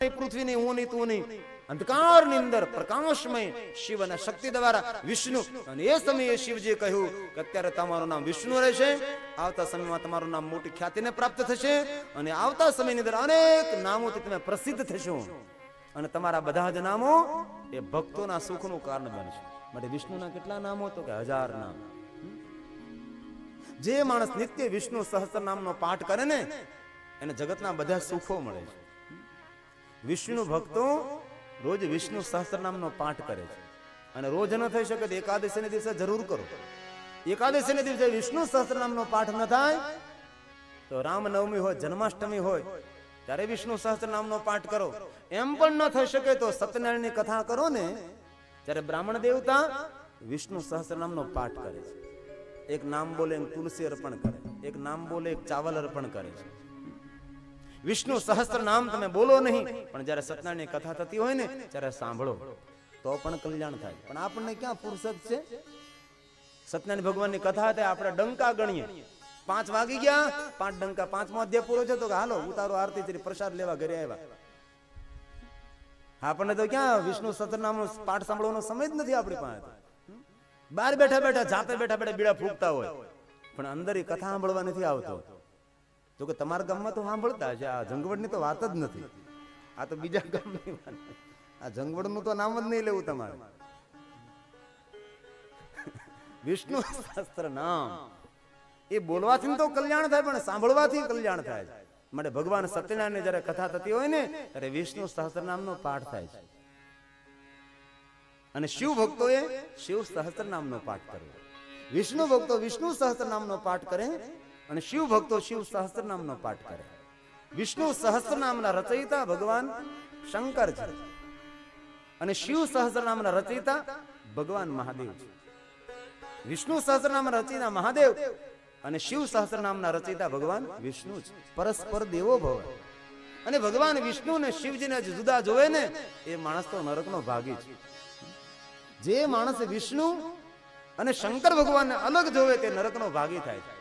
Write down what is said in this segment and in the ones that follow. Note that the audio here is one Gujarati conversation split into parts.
પૃથ્વીની હું નહીં તું નહીં, અંધકારની અંદર પ્રકાશમય શિવ અને શક્તિ દ્વારા વિષ્ણુ. અને એ સમયે શિવજીએ કહ્યું કે અત્યારે તમારું નામ વિષ્ણુ રહેશે, આવતા સમયમાં તમારું નામ મોટી ખ્યાતિને પ્રાપ્ત થશે, અને આવતા સમયની અંદર અનેક નામોથી તમે પ્રસિદ્ધ થશો, અને તમારા બધા જ નામો એ ભક્તોના સુખનું કારણ બનશે. માટે વિષ્ણુના કેટલા નામો? તો કે 1000 નામ. જે માણસ નિત્ય વિષ્ણુ સહસ્ત્ર નામનો પાઠ કરે ને એને જગતના બધા સુખો મળે છે. વિષ્ણુ ભક્તો રોજ વિષ્ણુ સહસ્ત્ર નામનો પાઠ કરે છે, અને રોજ ન થઈ શકે તો એકાદશીને દિવસે જરૂર કરો. એકાદશીને દિવસે વિષ્ણુ સહસ્ત્ર નામનો પાઠ ન થાય તો રામનવમી હોય, જન્માષ્ટમી હોય ત્યારે વિષ્ણુ સહસ્ત્ર નામનો પાઠ કરો. એમ પણ ન થઈ શકે તો સત્યનારાયણની કથા કરો ને ત્યારે બ્રાહ્મણ દેવતા વિષ્ણુ સહસ્ત્ર નામનો પાઠ કરે છે. એક નામ બોલે તુલસી અર્પણ કરે, એક નામ બોલે એક ચાવલ અર્પણ કરે છે. વિષ્ણુ સહસ્ત્ર નામ તમે બોલો નહીં, પણ જ્યારે સત્યનારાયણની કથા થતી હોય ને ત્યારે સાંભળો તો પણ કલ્યાણ થાય. પણ આપણને ક્યાં ફુરસત છે? સત્યનારાયણ ભગવાનની કથા થાય આપણે ડંકા ગણીએ, 5 વાગી ગયા, 5 ડંકા, 5મો અધ્યાય પૂરો છે તો કે હાલો ઉતારો આરતી કરી પ્રસાદ લેવા ઘરે આવ્યા. આપણને તો ક્યાં વિષ્ણુ સહસ્રનામનો પાઠ સાંભળવાનો સમય જ નથી આપણી પાસે. બહાર બેઠા બેઠા જાતે બેઠા બેઠા બીડા ફૂંકતા હોય, પણ અંદર એ કથા સાંભળવા નથી આવતો. તો કે તમારા ગામમાં તો સાંભળતા છે, આ જંગવડની તો વાત જ નથી. આ તો બીજા ગામની વાત, આ જંગવડનું તો નામ જ નહીં લેવું તમારે. વિષ્ણુ સહસ્ત્ર નામ એ બોલવાથી તો કલ્યાણ થાય, પણ સાંભળવાથી કલ્યાણ થાય છે. માટે ભગવાન સત્યનારાયણની જ્યારે કથા થતી હોય ને ત્યારે વિષ્ણુ સહસ્ત્ર નામનો પાઠ થાય છે, અને શિવ ભક્તોએ શિવ સહસ્ત્ર નામનો પાઠ કરવો. વિષ્ણુ ભક્તો વિષ્ણુ સહસ્ત્ર નામનો પાઠ કરે, અને શિવ ભક્તો શિવ સહસ્ત્ર નામનો પાઠ કરે. વિષ્ણુ સહસ્ત્ર નામના રચયિતા ભગવાન શંકર છે, અને શિવ સહસ્ત્ર નામના રચયિતા ભગવાન મહાદેવ છે. વિષ્ણુ સહસ્ત્ર નામના રચયિતા મહાદેવ અને શિવ સહસ્ત્ર નામના રચયિતા ભગવાન વિષ્ણુ છે. પરસ્પર દેવો ભવ. અને ભગવાન વિષ્ણુ ને શિવજીને જુદા જોવે ને એ માણસ તો નરકનો ભાગી છે. જે માણસ વિષ્ણુ અને શંકર ભગવાનને અલગ જોવે તે નરકનો ભાગી થાય છે.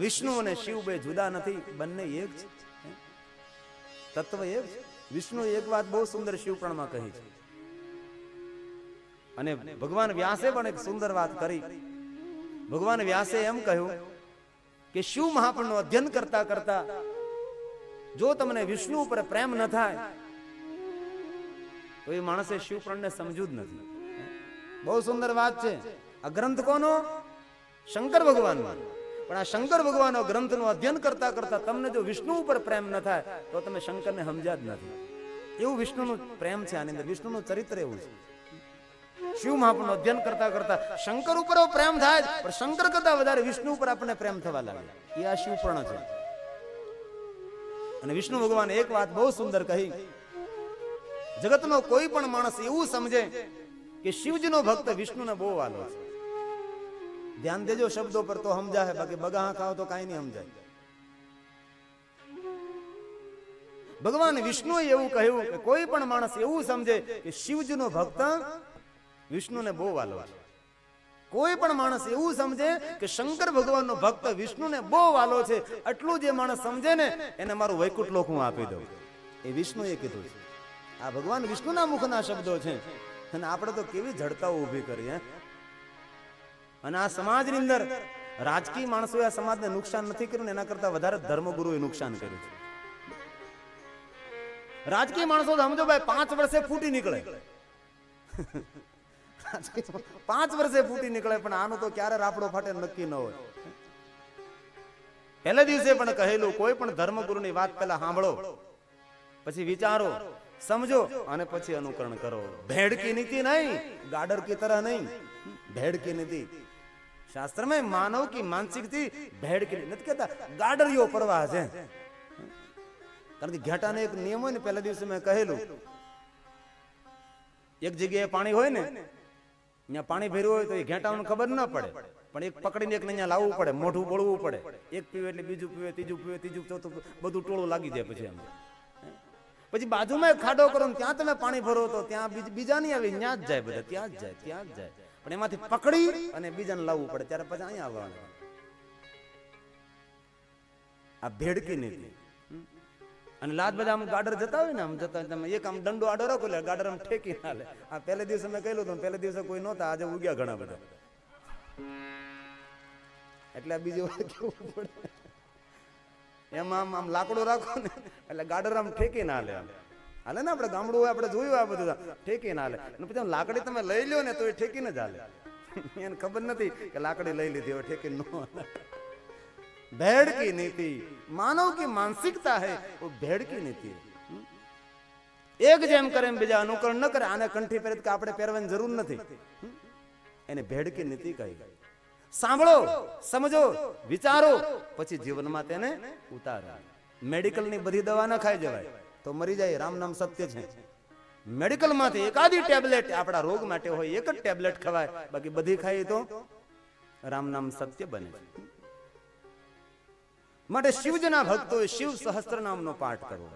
વિષ્ણુ અને શિવ બે જુદા નથી, બંને એક છે, તત્વ એક છે. વિષ્ણુ એક વાત બહુ સુંદર શિવ પુરાણમાં કહી છે, અને ભગવાન વ્યાસે પણ એક સુંદર વાત કરી. ભગવાન વ્યાસે એમ કહ્યું કે શિવ મહાપુરાણનું અધ્યયન કરતા કરતા જો તમને વિષ્ણુ ઉપર પ્રેમ ન થાય તો એ માણસે શિવ પુરાણને સમજ્યું જ નથી. બહુ સુંદર વાત છે. આ ગ્રંથ કોનો? શંકર ભગવાનનો. પણ આ શંકર ભગવાનનો ગ્રંથનું અધ્યયન કરતા કરતા તમને જો વિષ્ણુ ઉપર પ્રેમ ન થાય તો તમે શંકરને સમજ્યા જ નથી. એવું વિષ્ણુનું પ્રેમ છે આની અંદર, વિષ્ણુનું ચરિત્ર એવું છે. શિવ મહાપુરાણનું અધ્યયન કરતા કરતા શંકર ઉપર પ્રેમ થાય, પણ શંકર કરતા વધારે વિષ્ણુ ઉપર આપણને પ્રેમ થવા લાગે. એ આ શિવ પુરાણ છે. અને વિષ્ણુ ભગવાને એક વાત બહુ સુંદર કહી, જગતનો કોઈ પણ માણસ એવું સમજે કે શિવજીનો ભક્ત વિષ્ણુને બહુ વાલો છે. ધ્યાન દેજો શબ્દો પર તો સમજાય, બાકી બગા ખાવ તો કાંઈ નહીં સમજાય. ભગવાન વિષ્ણુએ એવું કહ્યું કે કોઈ પણ માણસ એવું સમજે કે શિવજીનો ભક્ત વિષ્ણુને બહુ વાલો છે. કોઈ પણ માણસ એવું સમજે કે શંકર ભગવાનનો ભક્ત વિષ્ણુને બહુ વાલો છે, આટલું જે માણસ સમજે ને એને મારું વૈકુંઠ લોક હું આપી દઉં. એ વિષ્ણુએ કીધું છે. આ ભગવાન વિષ્ણુના મુખના શબ્દો છે, અને આપણે તો કેવી જડતાઓ ઊભી કરી. અને આ સમાજની અંદર રાજકીય માણસોએ આ સમાજને નુકસાન નથી કર્યું, એના કરતા વધારે ધર્મગુરુએ નુકસાન કર્યું છે. રાજકીય માણસો સમજો ભાઈ 5 વર્ષે ફૂટી નીકળે, 5 વર્ષે ફૂટી નીકળે, પણ આનું તો ક્યારે રાપડો ફાટે નક્કી ન હોય. પહેલા દિવસે પણ કહેલું, કોઈ પણ ધર્મગુરુની વાત પહેલા સાંભળો, પછી વિચારો, સમજો, અને પછી અનુકરણ કરો. भेड़ की नीति नहीं, गाडर की तरह नहीं. भेड़ की नीति शास्त्र में मानव की मानसिक थी, भेड़ की નથી કહેતા ગાડરિયો પરવાહ છે. કારણ કે ઘેટાને એક નિયમ હોય ને, પહેલા દિવસે મેં કહેલું, એક જગ્યાએ પાણી હોય ને ત્યાં પાણી ભર્યું હોય તો એ ઘેટાઓને ખબર ન પડે, પણ એક પકડીને એકને અહીંયા લાવવું પડે, મોઢું બોળવું પડે. એક પીવે એટલે બીજું પીવે, ત્રીજું પીવે, ત્રીજું ચોથું, બધું ટોળું લાગી જાય. પછી બાજુમાં એક ખાડો કરો ને ત્યાં તમે પાણી ભરો તો ત્યાં બીજા નહીં આવે, ત્યાં જ જાય, બધા ત્યાં જ જાય, ત્યાં જ જાય. પણ એમાંથી પકડી અને બીજાને લાવવું પડે, ત્યારે પછી અહીંયા આવવાનું. આ ભેડકી નીતિ. અને લાદ બધા આમ ગાડર જતા હોય ને, આમ જતા તમે એક આમ દંડો આડો રાખો એટલે ગાડર આમ ઠેકી ના લે. આ પહેલે દિવસે મેં કહેલું હતું, પહેલે દિવસે કોઈ નહોતા, આજે ઉગ્યા ઘણા બધા. એટલે બીજી વાર કેવું પડે, એમાં આમ આમ લાકડો રાખો ને એટલે ગાડર આમ ઠેકી ના લે. હાલે ને આપણે ગામડું હોય, આપણે જોયું આ બધું ઠેકી ના લે. પછી લાકડી તમે લઈ લો ને તો એ ઠેકી ને જ હાલે. એને ખબર નથી કે લાકડી લઈ લીધી હવે ઠેકી નો. भेड़ की नीति मानव की मानसिकता है, वो भेड़ की नीति है. एक जेम करे बीजा अनुकरण न करे. आने कंठी પહેરે કે આપણે પહેરવાની જરૂર નથી, એને ભેડ કી નીતિ કહી. સાંભળો, સમજો, વિચારો, પછી જીવનમાં તેને ઉતારો. મેડિકલ ની બધી દવા ન ખાઈ જવાય તો મરી જાય. રામ નામ સત્ય છે. મેડિકલ માંથી એકાદી ટેબ્લેટ આપણા રોગ માટે હોય, એક જ ટેબ્લેટ ખવાય, બાકી બધી ખાઈ તો રામ નામ સત્ય બને. માટે શિવજીના ભક્તોએ શિવ સહસ્ત્ર નામનો પાઠ કરવો.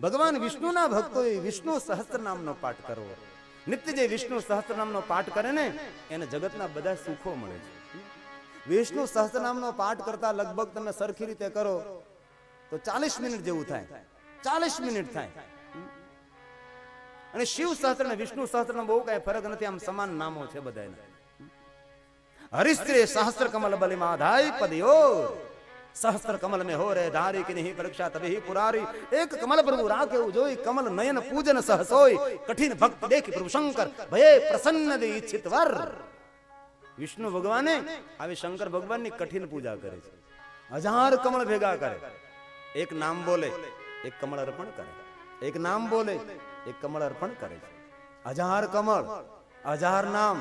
ભગવાન વિષ્ણુના ભક્તોએ વિષ્ણુ સહસ્ત્ર નામનો પાઠ કરવો. નિત્ય જે વિષ્ણુ સહસ્ત્ર નામનો પાઠ કરે ને એને જગતના બધા સુખો મળે છે. વિષ્ણુ સહસ્ત્ર નામનો પાઠ કરતા લગભગ તમે સરખી રીતે કરો તો 40 મિનિટ જેવું થાય. 40 મિનિટ થાય. અને શિવ સહસ્ત્ર ને વિષ્ણુ સહસ્ત્ર બહુ કઈ ફરક નથી, આમ સમાન નામો છે બધાને. હરિશ્રી સહસ્ત્ર કમલ બલિ માધાય પદયો, सहस्त्र कमल में हो रहे धारी की नहीं परीक्षा तभी पुरारी. एक कमल प्रभु राखे जोई, कमल नयन पूजन सहसोई, कठिन भक्त देखी प्रभु शंकर भये प्रसन्न दे इच्छित वर. विष्णु भगवाने આવી શંકર ભગવાનની કઠિન પૂજા કરે છે. 1000 કમળ ભેગા કરે, એક નામ બોલે, એક કમળ અર્પણ કરે. એક નામ બોલે, એક કમળ અર્પણ કરે. 1000 કમળ, 1000 નામ,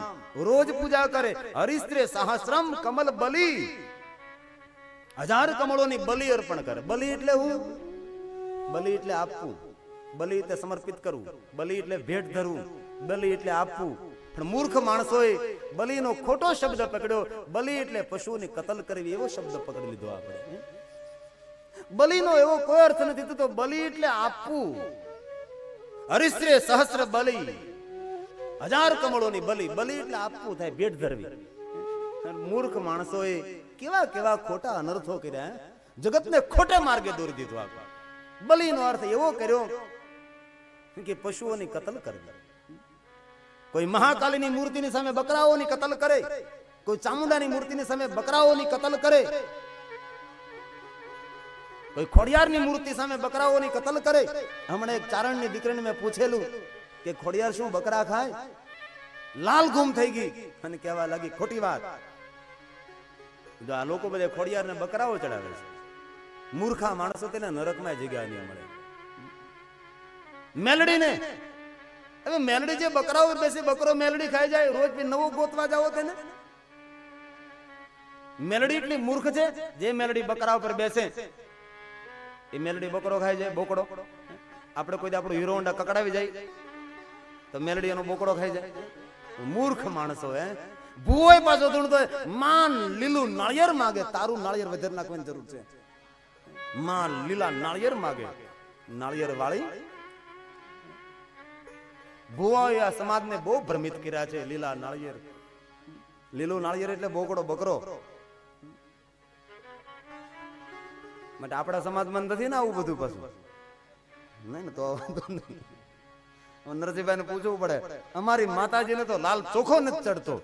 રોજ પૂજા કરે. હરિસ્ત્રે સહસ્રમ કમલ બલિ, 1000 કમળોની બલિ અર્પણ કરે. બલિ એટલે હું? બલિ એટલે આપવું, બલિ એટલે સમર્પિત કરવું, બલિ એટલે ભેટ ધરવું, બલિ એટલે આપવું. પણ મૂર્ખ માણસોએ બલિનો ખોટો શબ્દ પકડ્યો. બલિ એટલે પશુની કતલ કરવી એવો શબ્દ પકડી લીધો આપણે. બલિનો એવો કોઈ અર્થ નથી થતો. બલિ એટલે આપવું. હરિશ્રે સહસ્ર બલિ, 1000 કમળોની બલિ. બલિ એટલે આપવું થાય, ભેટ ધરવી. મૂર્ખ માણસોએ કેવા કેવા ખોટા અનર્થો કર્યા, જગતને ખોટે માર્ગે દોરી દીધું. આ બલિનો અર્થ એવો કર્યો કે પશુઓની કતલ કરવી. કોઈ મહાકાલીની મૂર્તિની સામે બકરાઓની કતલ કરે, કોઈ ચામુંડાની મૂર્તિની સામે બકરાઓની કતલ કરે, કોઈ ખોડિયારની મૂર્તિ સામે બકરાઓની કતલ કરે. હમણાં એક ચારણની દીકરીને મેં પૂછેલું કે ખોડિયાર શું બકરા ખાય? લાલ ગુમ થઈ ગઈ અને કહેવા લાગી ખોટી વાત. આ લોકો બધા ખોડિયારને બકરાઓ ચડાવે છે. મૂર્ખા માણસો તેને નરકમાં જગ્યા નહીં મળે. મેલડીને, હવે મેલડી જે બકરાઓ બેસી, બકરો મેલડી ખાઈ જાય, રોજ નવો ગોતવા જાઓ તેને. મેલડી એટલી મૂર્ખ છે, જે મેલડી બકરા ઉપર બેસે એ મેલડી બકરો ખાઈ જાય, બોકડો. આપણે કોઈ આપણું હીરો હોન્ડા કકડાવી જાય તો મેલડી એનો બોકડો ખાઈ જાય. મૂર્ખ માણસો. ભૂવો પાછો ધૂણતો માન લીલું નાળિયેર માગે. તારું નાળિયેર વધારે નાખવાની જરૂર છે. માં લીલા નાળિયેર માગે. નાળિયેર વાળી ભૂવાએ આ સમાજને બહુ ભ્રમિત કર્યા છે. લીલા નાળિયેર, લીલું નાળિયેર એટલે બોકડો, બકરો. માટે આપણા સમાજમાં નથી ને આવું બધું પાછું. નહીં ને તો નરસિંહભાઈ ને પૂછવું પડે. અમારી માતાજીને તો લાલ ચોખો નથી ચડતો.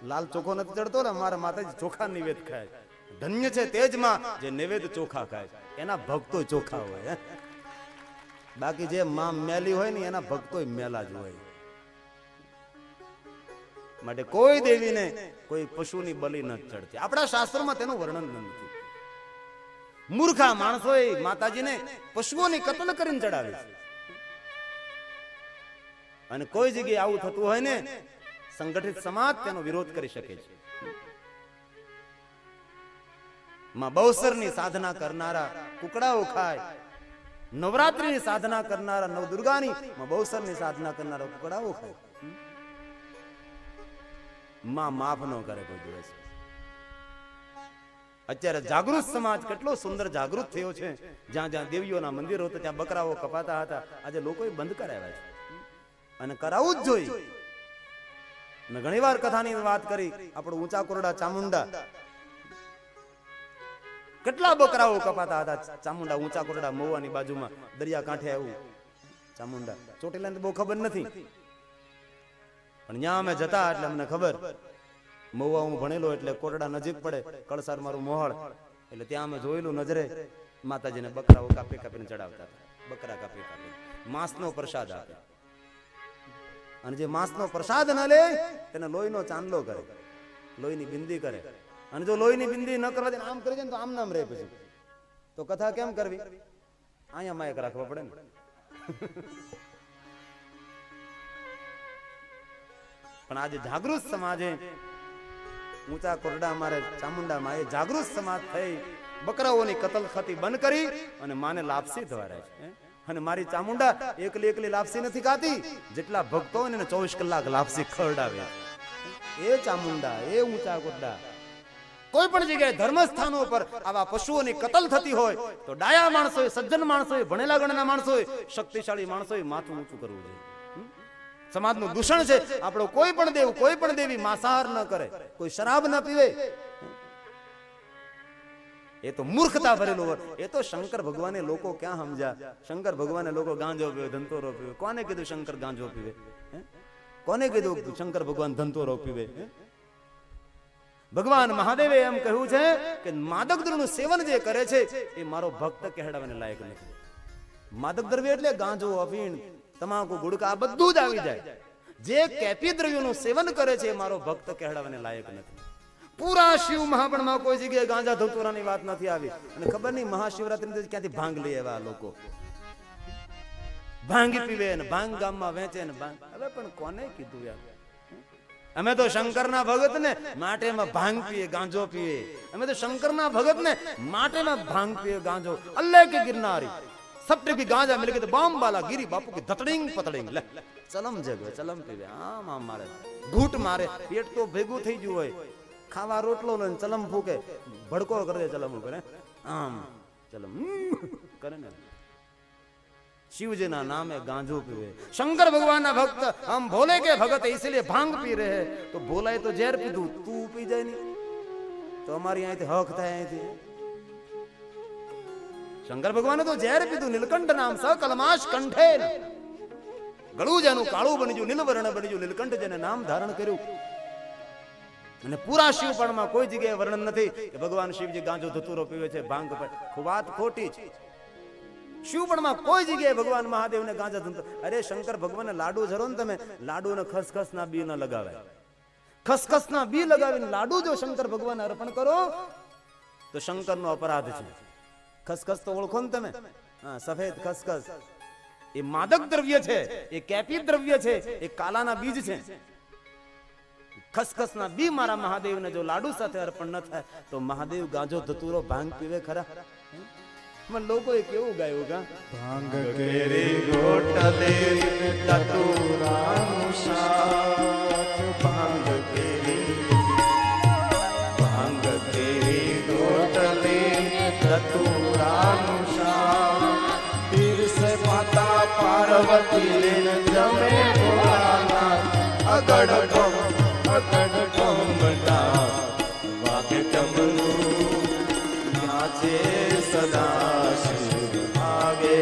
લાલ ચોખો નથી ચડતો ને અમારા માતાજી ચોખા નિવેદ ખાય. ધન્ય છે તેજમાં જે નિવેદ ચોખા ખાય. એના ભક્તો ચોખા હોય. બાકી જે માં મેલી હોય ને એના ભક્તો મેલા જ હોય. માટે કોઈ દેવીને કોઈ પશુની બલિ ન ચડતી. આપણા શાસ્ત્રોમાં તેનું વર્ણન નથી. મૂર્ખા માણસોએ માતાજીને પશુઓની કતલ કરીને ચડાવે છે. અને કોઈ જગ્યાએ આવું થતું હોય ને, સંગઠિત સમાજ તેનો વિરોધ કરી શકે છે. માં બહુસરની સાધના કરનારા કુકડાઓ ખાય. નવરાત્રીની સાધના કરનારા, નવદુર્ગાની માં બહુસરની સાધના કરનારા કુકડાઓ ખાય. માં માફ ન કરે કોઈ દિવસ. અત્યારે જાગૃત સમાજ કેટલો સુંદર જાગૃત થયો છે. જ્યાં જ્યાં દેવીઓના મંદિરો હતા ત્યાં બકરાઓ કપાતા હતા. આજે લોકોએ બંધ કરાવ્યા છે અને કરાવવું જ જોઈએ. મેં ઘણી વાર કથાની વાત કરી. આપણું ઊંચા કોરડા ચામુંડા કેટલા બકરાઓ કપાતા હતા ચામુંડા ઊંચા કોટડા મહુવાની બાજુમાં દરિયા કાંઠે આવ્યું ચામુંડા. ચોટીલાને બહુ ખબર નથી, પણ ત્યાં અમે જતા એટલે અમને ખબર. મહુવા હું ભણેલો એટલે કોટડા નજીક પડે, કળસાર મારું મોહળ, એટલે ત્યાં અમે જોયેલું નજરે માતાજીને બકરાઓ કાપી કાપીને ચડાવતા હતા. બકરા કાપી કાપી માંસનો પ્રસાદ આપે, અને જે માંસનો પ્રસાદ ન લે તેને લોહીનો ચાંદલો કરે, લોહીની બિંદી કરે. અને જો લોહીની બિંદી ન કરવા દે આમ કરી દે તો આમ નામ રહે. પછી તો કથા કેમ કરવી? અહીંયા માયક રાખવા પડે ને. પણ આજે જાગૃત સમાજે ઊંચા કોરડા અમારે ચામુંડામાં એ જાગૃત સમાજ થઈ બકરાઓની કતલખતી બંધ કરી અને માને લાપસી ધવારે છે. અને મારી ચામુંડા એકલી એકલી લાપસી નથી ખાતી, જેટલા ભક્તો એને 24 કલાક લાપસી ખવડાવે. એ ચામુંડા, એ ઊંચા કોરડા. કોઈ પણ જગ્યાએ ધર્મ સ્થાનો પર આવા પશુઓની કતલ થતી હોય તો ડાયા માણસોએ, સજ્જન માણસોએ, ભણેલા ગણના માણસોએ, શક્તિશાળી માણસોએ માથું ઊંચું કરવું જોઈએ. સમાજનું દૂષણ છે. આપણો કોઈ પણ દેવ, કોઈ પણ દેવી માંસાહાર ન કરે, કોઈ શરાબ ન પીવે, એ તો મૂર્ખતા ભરેલું હોય. એ તો શંકર ભગવાને લોકો ક્યાં સમજ્યા? શંકર ભગવાને લોકો ગાંજો પીવે, ધંતોરો પીવે. કોને કીધું શંકર ગાંજો પીવે? કોને કીધું શંકર ભગવાન ધંતોરો પીવે? ભગવાન મહાદેવે એમ કહ્યું છે કે માદક દ્રવ્યનું સેવન જે કરે છે એ મારો ભક્ત કહેવાને લાયક નથી. માદક દ્રવ્ય એટલે ગાંજો, અફીણ, તમાકુ, ગુડકા, આ બધું જ આવી જાય. જે કેફી દ્રવ્યોનું સેવન કરે છે એ મારો ભક્ત કહેવાને લાયક નથી. પૂરા શિવ મહાપણમાં કોઈ જગ્યાએ ગાંજા ધતુરાની વાત નથી આવી. અને ખબર નહીં મહાશિવરાત્રી ક્યાંથી ભાંગ લઈ આવ્યા લોકો. ભાંગ પીવે ને ભાંગ ગામમાં વેચે ને ભાંગ. હવે પણ કોને કીધું યાર? અમે તો શંકરના ભગત ને માટેમાં ભાંગ પીએ, ગાંજો પીએ. અમે તો શંકરના ભગત ને માટેમાં ભાંગ પીએ, ગાંજો. અલ્લાહ કે गिरनारी सब की गांजा मिल के तो बम वाला गिरी बापू की धतड़िंग पतड़िंग ले चलम जगवे चलम पीवे. आम आम मारे, घूट मारे, पेट तो भेगું થઈ ગયું હોય. ખાવા રોટલો ને ચલમ ફૂકે, ભડકો કરી દે ચલમ ઉપર. આમ ચલમ કરે ને. शिवजी ना नाम है गांजो पीवे. शंकर भगवान ना भक्त, हम भोले के भगत है इसलिए भांग पी रहे हैं. तो भोला तो जहर पी दू, तू पी जाए नहीं तो हमारी यहाँ थे हक था. शंकर भगवान तो जहर पी दू. नीलकंठ नाम स कलमाश कंठे गळू जानु काळू बनी जो, नीलवर्ण बनी जो, नीलकंठ जेने नाम धारण कर्યું. અને પૂરા શિવપણમાં કોઈ જગ્યાએ વર્ણન નથી કે ભગવાન શિવજી ગાંજો ધતુરો પીવે છે, ભાંગ પીવે. વાત ખોટી છે. શિવપણમાં કોઈ જગ્યાએ ભગવાન મહાદેવને ગાંજા ધંધો. અરે શંકર ભગવાનને લાડુ જરો ને તમે, લાડુ ને ખસખસના બી ન લગાવાય. ખસખસના બી લગાવીને લાડુ જો શંકર ભગવાનને અર્પણ કરો તો શંકરનો અપરાધ છે. ખસખસ તો ઓળખો ને તમે? હા, સફેદ ખસખસ એ માદક દ્રવ્ય છે, એ કેફી દ્રવ્ય છે, એ કાલાના બીજ છે. ખસખસના બી મારા મહાદેવને જો લાડુ સાથે અર્પણ ન થાય તો મહાદેવ ગાંજો ધતુરો ભાંગ પીવે ખરા? મને લોકોએ કેવું ગાયું કા? ભાંગ કેરી ગોટલે ધતુરાનું શાક, ભાંગ કેરી ગોટલે ધતુરાનું શાક, પીરસે માતા પાર્વતી ને જમે ભોળાનાથ. અગડ ટોમટા વાગે ટમલું નાચે સદા શિવ આગે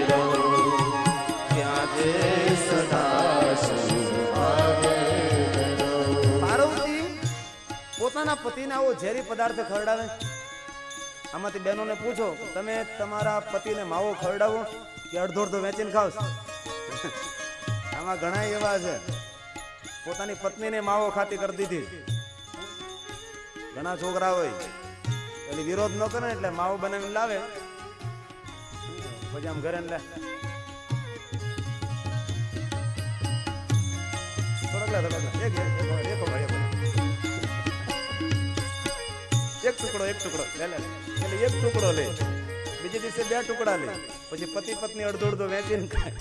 રહો, ત્યાં જે સદા શિવ આગે રહો. પાર્વતી પોતાના પતિને આવો ઝેરી પદાર્થ ખવડાવે. આમાંથી બહેનોને પૂછો, તમે તમારા પતિને માવો ખવડાવો કે અડધો અડધો વેચીને ખાવ? આમાં ઘણા એવા છે પોતાની પત્નીને માવો ખાતી કરી દીધી. ઘણા છોકરા હોય એટલે વિરોધ ન કરે એટલે માવો બનાવીને લાવે, પછી આમ ઘરે લે એક ટુકડો લે એટલે એક ટુકડો લે, બીજે દિવસે 2 ટુકડા લે, પછી પતિ પત્ની અડધો અડધો વેચીને ખાય.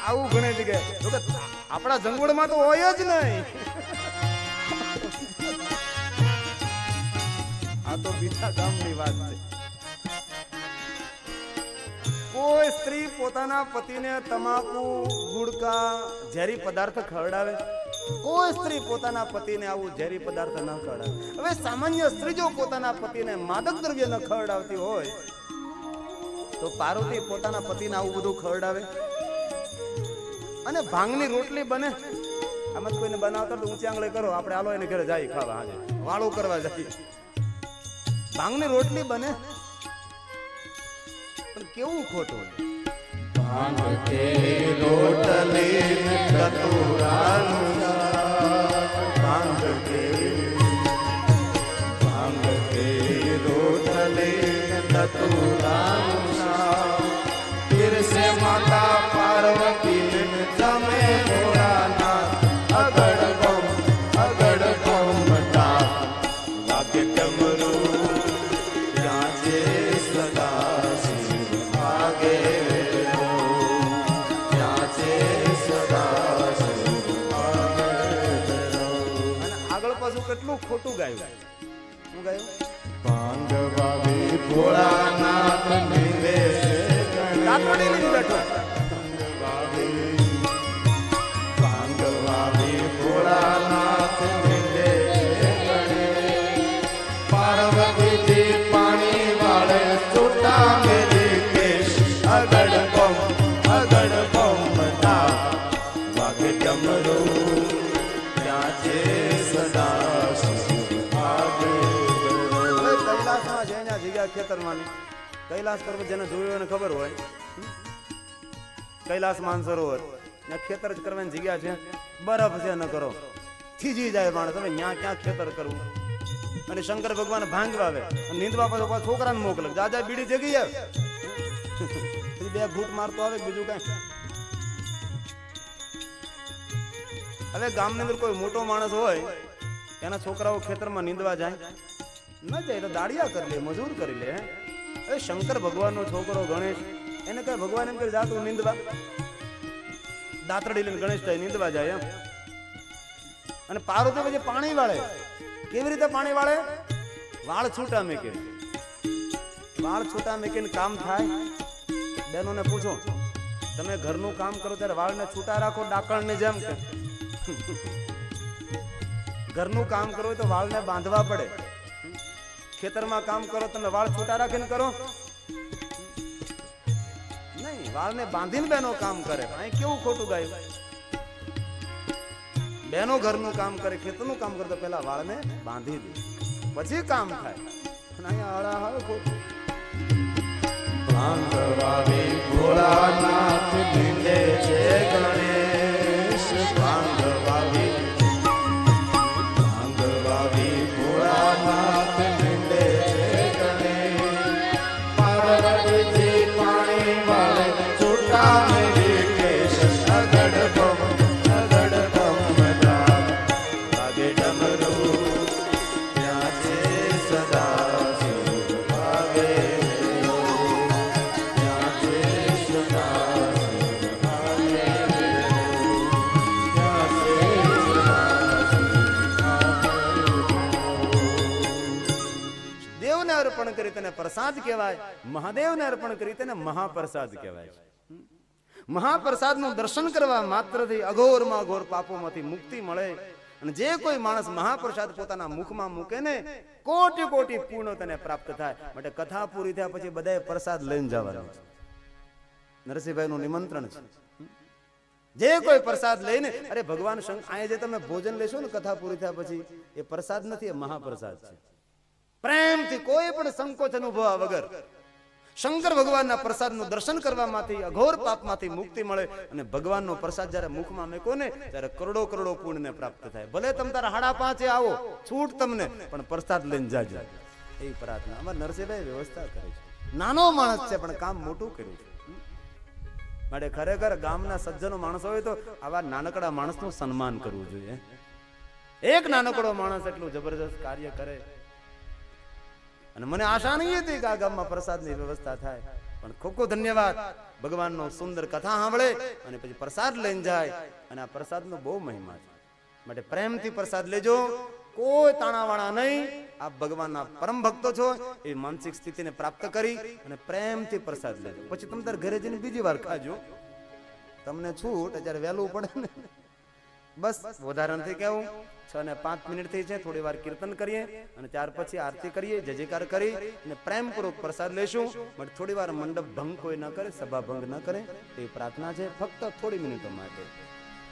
આવું ઘણી જગ્યાએ આપણા જંગવડમાં તો હોય જ નહીં. આ તો બીજા ગામની વાત છે. કોઈ સ્ત્રી પોતાના પતિને તમાકુ, ગુડકા, ઝેરી પદાર્થ ખવડાવે કોઈ સ્ત્રી પોતાના પતિને આવું ઝેરી પદાર્થ ન ખવડાવે. હવે સામાન્ય સ્ત્રી જો પોતાના પતિને માદક દ્રવ્ય ન ખવડાવતી હોય તો પાર્વતી પોતાના પતિને આવું બધું ખવડાવે? અને ભાંગની રોટલી બને, આમ જ કોઈને બનાવતા તો ઊંચી આંગળી કરો, આપણે આલો એને ઘરે જાય ખાવા, હાજે વાળું કરવા જાય. ભાંગની રોટલી બને, પણ કેવું ખોટું. ભાંગ કે રોટલી ને ધતુરાનું શાક. ભાંગ કે રોટલી ને ધતુરાનું શાક. પીરસે માતા પાર્વતી ને જમે ભોળાનાથ. અગડ બમ તા વાગે ડમરું ત્યાંજે સદા શિવ આગે. ત્યાંજે સદા શિવ આગે. અને આગળ પાછું કેટલું ખોટું ગાયું. શું ગાયું? પાંડવાવી ભોળાનાથ નિવેશે રાતડી લઈને બેઠો. પાંડવાવી ભોળાનાથ નિવેશે પાર્વતીજી પાણી વાળે છૂટા મેરી કેશ. અગડ બમ તા વાગે ડમરું ત્યાં છે સદા શિવ આગે. હવે કૈલાસમાં છે અહીંયા જગ્યા ખેતરમાંની. કૈલાસ પર્વત જેને જોયું એને ખબર હોય, કૈલાસ માનસરોવર ત્યાં ખેતર જ કરવાની જગ્યા છે. બરફ છે ન કરો, થીજી જાય માણસ. હવે ત્યાં ક્યાં ખેતર કરવું? અને શંકર ભગવાન ભાંગવા આવે અને નીંદવા પાછો છોકરાને મોકલે, દાદા બીડી જગી આવે. પછી બે ઘૂંટ મારતો આવે, બીજું કઈ. હવે ગામની અંદર કોઈ મોટો માણસ હોય, એના છોકરાઓ ખેતરમાં નીંદવા જાય, ન જાય તો દાડિયા કરી લે, મજૂર કરી લે. હવે શંકર ભગવાનનો છોકરો ગણેશ, એને કઈ ભગવાન એમ કરી જાતું નીંદવા, દાતરડી લઈને ગણેશ થાય નીંદવા જાય એમ. અને પાર્વતી પછી પાણી વાળે. કેવી રીતે પાણી વાળે? વાળ છૂટા મેકે. વાળ છૂટા મેકીને કામ થાય. બહેનોને પૂછો, તમે ઘરનું કામ કરો ત્યારે વાળને છૂટા રાખો ડાકણને જેમ કે? ઘરનું કામ કરો તો વાળને બાંધવા પડે. ખેતરમાં કામ કરો તમે વાળ છૂટા રાખીને કરો? નહીં, વાળને બાંધીને બહેનો કામ કરે. અહીં કેવું ખોટું ગાયું. બહેનો ઘરનું કામ કરે, ખેતરનું કામ કરે તો પેલા વાળને બાંધી દે, પછી કામ થાય. અને અહીંયા હળા હવે ખોટું. ભાંગવાવી ભોળાનાથ નિંદે છે ગણેશ. ભાંગવાવી ભોળાનાથ નિંદે છે ગણેશ. પાર્વતીજી પાણી વાળે છૂટા મેરી કેશ. અગડ બમ તા વાગે ડમરું ત્યાં છે સદા શિવ આગે. ત્યાં છે સદા શિવ આગે. ત્યાં છે દેવને અર્પણ કરી તેને પ્રસાદ કહેવાય, મહાદેવને અર્પણ કરી તેને મહાપ્રસાદ કહેવાય. મહાપ્રસાદનું દર્શન કરવા માત્રથી અઘોરમાં અઘોર પાપોમાંથી મુક્તિ મળે. અને જે કોઈ માણસ મહાપ્રસાદ પોતાના મુખમાં મૂકે ને, કોટી કોટી પૂર્ણ તેને પ્રાપ્ત થાય. માટે કથા પૂરી થયા પછી બધાએ પ્રસાદ લઈને જવાનું છે. નરસિંહભાઈનું નિમંત્રણ છે. જે કોઈ પ્રસાદ લઈને, અરે ભગવાન અહીંયા જે તમે ભોજન લેશો ને કથા પૂરી થયા પછી, એ પ્રસાદ નથી, એ મહાપ્રસાદ છે. પ્રેમથી કોઈ પણ સંકોચ અનુભવા વગર શંકર ભગવાનના પ્રસાદનું દર્શન કરવામાંથી અઘોર પાપમાંથી મુક્તિ મળે. અને ભગવાનનો પ્રસાદ જ્યારે મુખમાં મેકો ને ત્યારે કરોડો કરોડો પુણ્યને પ્રાપ્ત થાય. ભલે તમે તારા 5:30 આવો, છૂટ તમને, પણ પ્રસાદ લઈને જાજો. એ પ્રાર્થના અમારા નરસિંહભાઈ વ્યવસ્થા કરે છે. નાનો માણસ છે પણ કામ મોટું કર્યું છે. માટે ખરેખર ગામના સજ્જનો માણસો હોય તો આવા નાનકડા માણસનું સન્માન કરવું જોઈએ. એક નાનકડો માણસ એટલું જબરજસ્ત કાર્ય કરે. અને મને આશા નહીં હતી કે આ ગામમાં પ્રસાદની વ્યવસ્થા થાય, પણ ખૂબ ખૂબ ધન્યવાદ. ભગવાનનો સુંદર કથા સાંભળે અને પછી પ્રસાદ લઈને જાય. અને આ પ્રસાદનો બહુ મહિમા છે. માટે પ્રેમથી પ્રસાદ લેજો, કોઈ તાણાવાળા નહીં. આપ ભગવાનના પરમ ભક્તો છો, એ માનસિક સ્થિતિને પ્રાપ્ત કરી અને પ્રેમથી પ્રસાદ લેજો. પછી તમે તાર ઘરે જઈને બીજી વાર ખાજો. તમને છૂટ જ્યારે વહેલું પડે ને બસ વધારે નથી કહેવું. 6 ને 5 મિનિટ થઈ છે. થોડી વાર કીર્તન કરીએ અને ત્યાર પછી આરતી કરીએ, જય જયકાર કરી અને પ્રેમપૂર્વક પ્રસાદ લેશું. બટ થોડી વાર મંડપ ભંગ કોઈ ન કરે, સભા ભંગ ન કરે એ પ્રાર્થના છે, ફક્ત થોડી મિનિટો માટે.